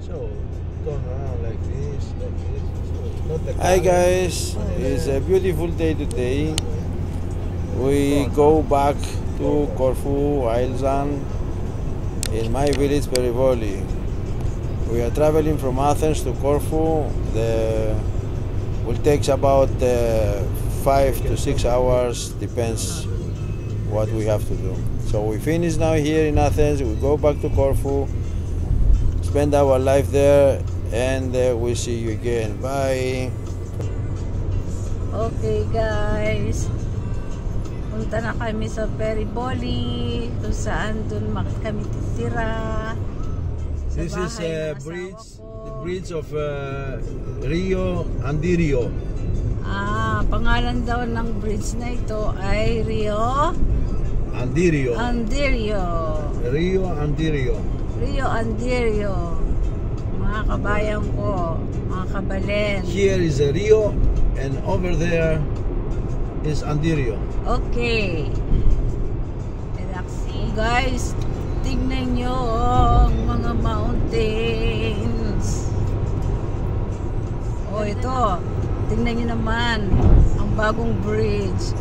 So turn around like this. So, not the Hi color. guys, it's a beautiful day today. We go back to Corfu, Island, in my village Perivoli. We are traveling from Athens to Corfu. Will take about 5 to 6 hours, depends what we have to do. So we finish now here in Athens, we go back to Corfu, spend our life there, and we'll see you again. Bye! Okay guys, punta na kami sa Perivoli, kung saan dun kami titira. This is a bridge, the bridge of Rio Andirio. Pangalan daw ng bridge na ito ay Rio Andirio. Rio Andirio. Mga kabayan ko, mga kabalen. Here is a Rio and over there is Andirio. Okay. Relaxing. Guys, tingnan nyo ang mga mountains. Oh, ito. Tingnan nyo naman ang bagong bridge.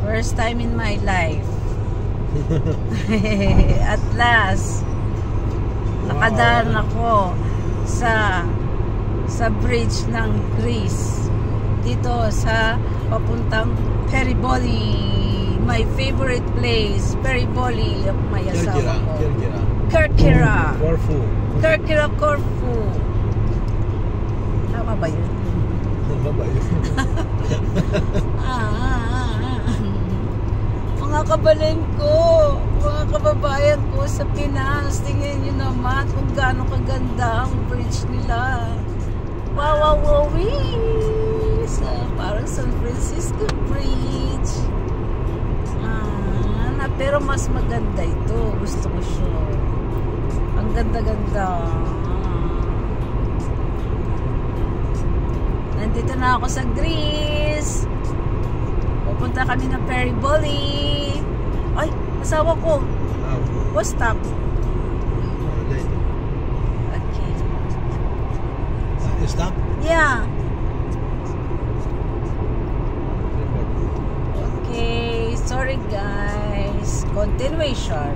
First time in my life. At last, nakadaan ako sa bridge ng Greece. Dito sa papuntang Perivoli. My favorite place, Perivoli, may asawa ko. Kerkyra. Corfu. Kerkyra, Corfu. Tama ba yun? Tama ba yun? Mga kabalen ko, mga kababayan ko sa Pinas, tingnan nyo naman kung gaano kaganda ang bridge nila. Wow, parang San Francisco Bridge. Pero mas maganda ito. Gusto ko siya. Ang ganda-ganda. Nandito na ako sa Greece. Pupunta kami ng Perivoli. Ay, asawa ko. What's stop? Okay. Stop? Yeah. Okay. Sorry guys. Continuation.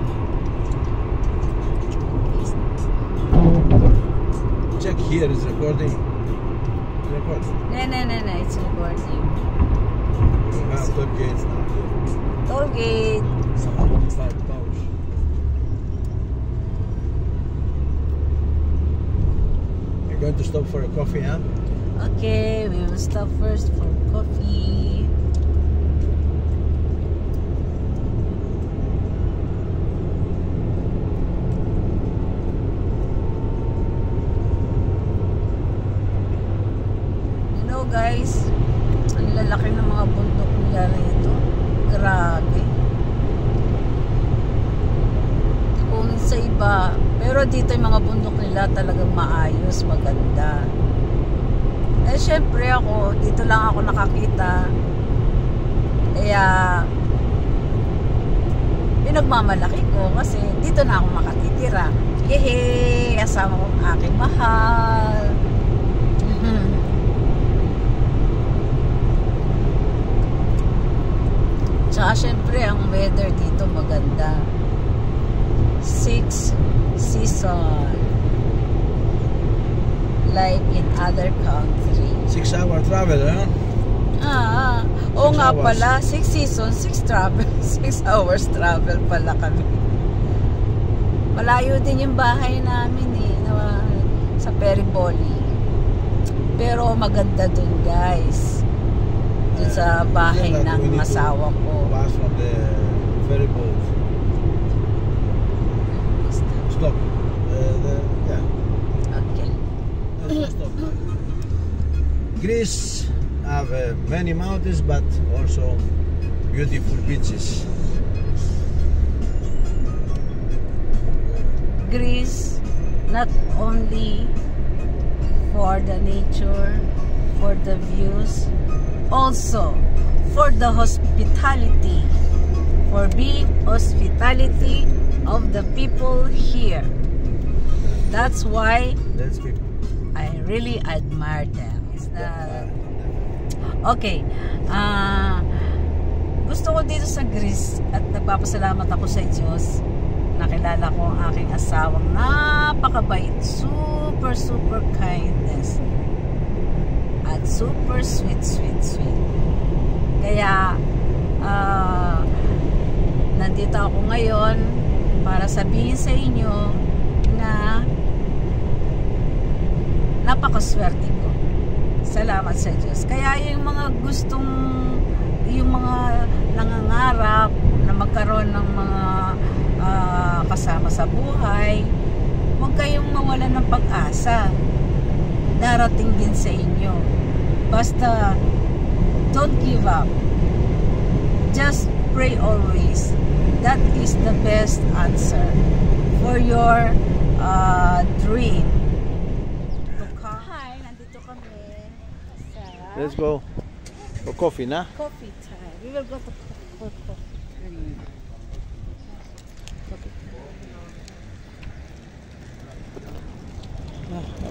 Check here is recording. No, it's recording. We have toll gates now. Toll gate. You're going to stop for a coffee, huh? Okay, we will stop first for coffee. Guys, ang lalaki ng mga bundok nila rito. Grabe. Kung sa iba, pero dito yung mga bundok nila talagang maayos, maganda. Eh syempre ako, dito lang ako nakakita. Kaya pinagmamalaki ko kasi dito na ako makatitira. Yehey! Kasama kong aking mahal. Tsaka syempre ang weather dito maganda. 6 season. Like in other country. 6-hour travel, huh? Oo nga pala. 6 season, 6 travel. 6 hours travel pala kami. Malayo din yung bahay namin sa Perivoli. Pero maganda dun guys. Dun sa bahay ng asawa ko. Pass from the ferry boat. Stop. Yeah. Okay. Stop. Greece have many mountains, but also beautiful beaches. Greece, not only for the nature, for the views, also for the hospitality, for being hospitality of the people here. That's why Let's keep. I really admire them. Okay. Gusto ko dito sa Greece at nagpapasalamat ako sa Diyos. Nakilala ko ang aking asawang napakabait, super kindness at super sweet. Kaya nandito ako ngayon para sabihin sa inyo na napakaswerte ko. Salamat sa Diyos. Kaya yung mga gustong, yung mga nangangarap na magkaroon ng mga kasama sa buhay, huwag kayong mawala ng pag-asa. Darating din sa inyo. Basta don't give up. Just pray always. That is the best answer for your dream. Hi, nandito kami sa Let's go for coffee, na? coffee time. We will go to coffee.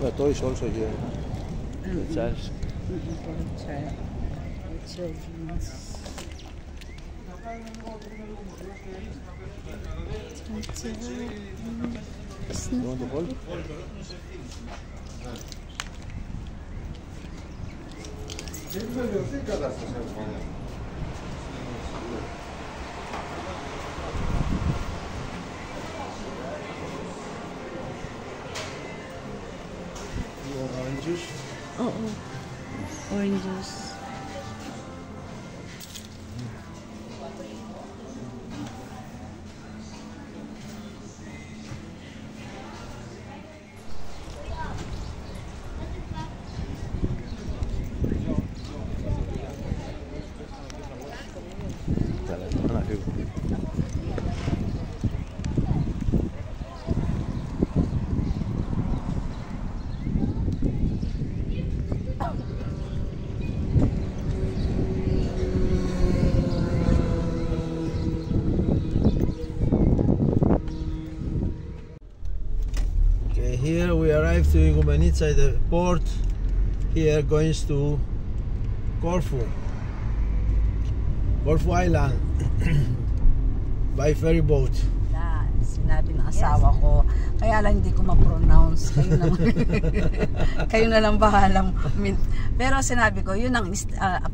The toys also here. The chairs. You want to hold? Orange juice. Oo. Orange juice. Here we arrived to Igoumenitsa, the port. Here going to Corfu Island by ferry boat. Sinabi ng asawa ko, kaya lang hindi ko ma-pronounce. Kayo naman. Kayo na lang bahalang. Pero sinabi ko, yun ang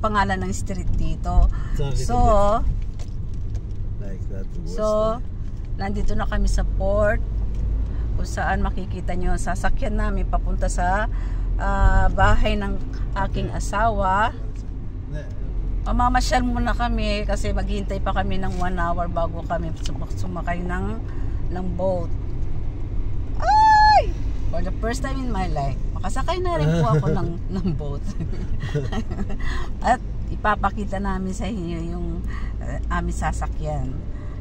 pangalan ng street dito. So, like that. Nandito na kami sa port kung saan makikita nyo ang sasakyan namin papunta sa bahay ng aking asawa. Mamamasyal muna kami kasi maghihintay pa kami ng 1 hour bago kami sumakay ng boat. Ay! For the first time in my life, makasakay na rin po ako ng boat. At ipapakita namin sa inyo yung aming sasakyan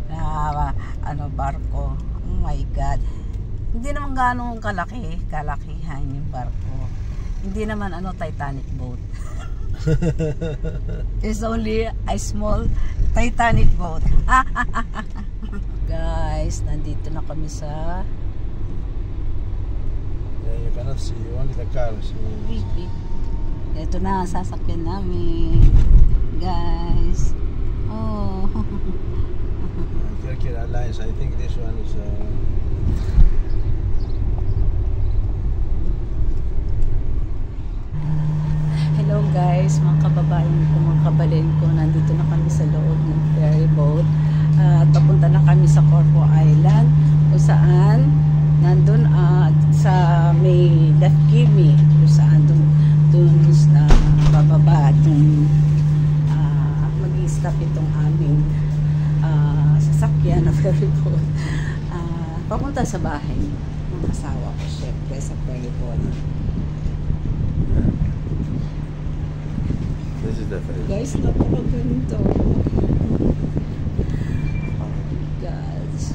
na barko. Oh my God. Hindi naman gano'ng kalakihan yung barko. Hindi naman Titanic boat. It's only a small Titanic boat. Guys, nandito na kami sa you cannot see, only the cars. Ito na ang sasakyan namin. Guys. Oh. Turkish Airlines, I think this one is Hello guys, mga kababayan ko, mga kabalin ko, nandito na kami sa loob ng ferry boat at papunta na kami sa Corfu Island kung saan nandun sa may Lefkimi kung saan dun na bababa dun mag-i-stop itong aming sasakyan na ferry boat papunta sa bahay ng asawa ko syempre sa ferry boat. This is the ferry. Guys, napakaganda. Guys.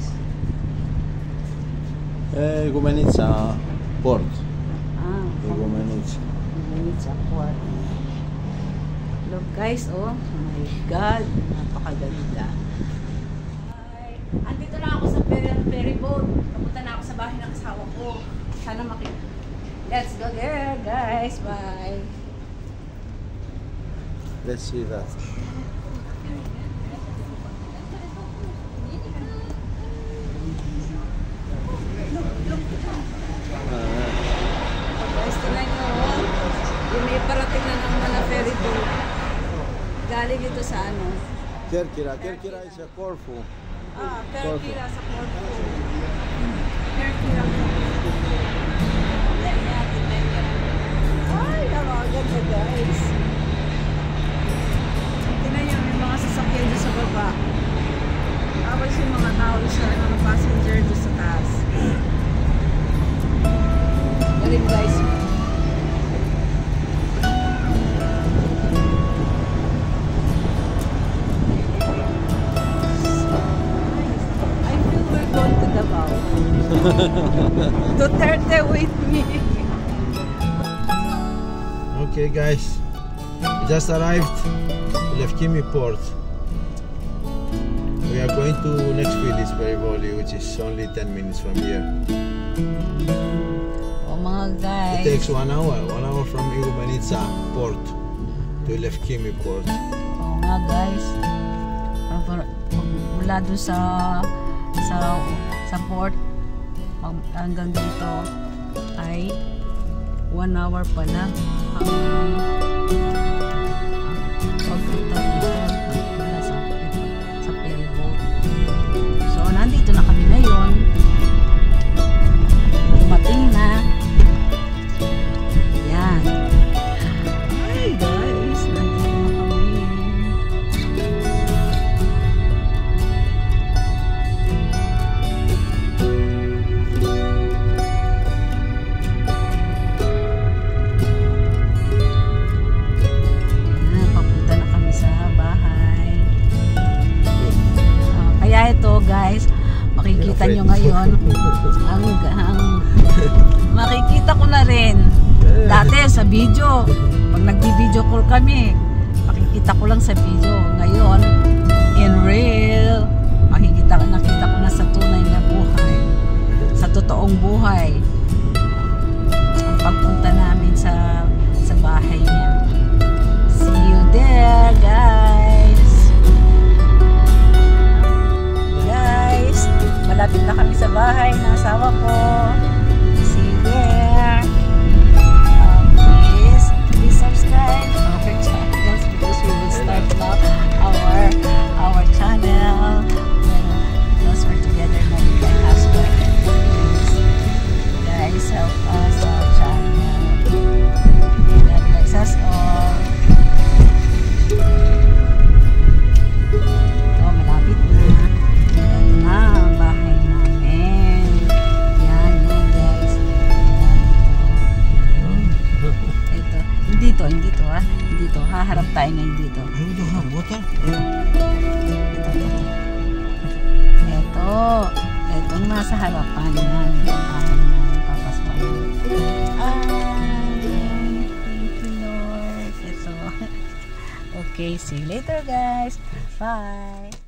Igoumenitsa port. Igoumenitsa port. Look guys, oh my God, napakaganda. Andito na ako sa ferry boat. Papunta na ako sa bahay ng asawa ko. Sana makita. Let's go there, guys. Bye. Let's see that. Guys, tingnan nyo. Yung may parating na naman na ferry boat. Galing ito sa ano? Kerkira. Kerkira is a Corfu. Kerkira sa Corfu. Kerkira. Ay, nakakaganda guys. Tingnan nyo, may mga sasakyan doon sa baba. Tapos yung mga tao sa mga passenger doon sa taas. Galing guys. I feel we're going to Davao. Duterte with me. Okay guys, we just arrived to Lefkimi port. We are going to next village, Perivoli, which is only 10 minutes from here. Oh mga guys. It takes 1 hour from Irubanitsa port to Lefkimi port. Oh nga guys. Mula doon sa port hanggang dito ay 1 hour pa lang. Pagpunta dito sa ferry boat. So nandito na kami ngayon. Dumating na. Yan. Hi guys, nandito na kami. Papunta na kami sa bahay. Kaya ito guys, makikita nyo ngayon makikita ko na rin dati sa video pag nagbi-video call kami, makikita ko lang sa video. Ngayon in real, nakita ko na sa tunay na buhay, sa totoong buhay ang pagpunta namin sa bahay niya. See you there guys. Malapit na kami sa bahay ng asawa ko. See you there. Please subscribe to our channel because we will start now our channel. Because we're together now with my husband. Please, guys, help us our channel. God bless us all. Ito, malapit na. Ang bahay namin. Yan guys. Ito. Hindi to ha. Haharap tayo ngayon dito. Ito nasa harapan yan. Yung bahay namin. Papaswan. Thank you Lord. Ito. Okay, see you later guys. Bye.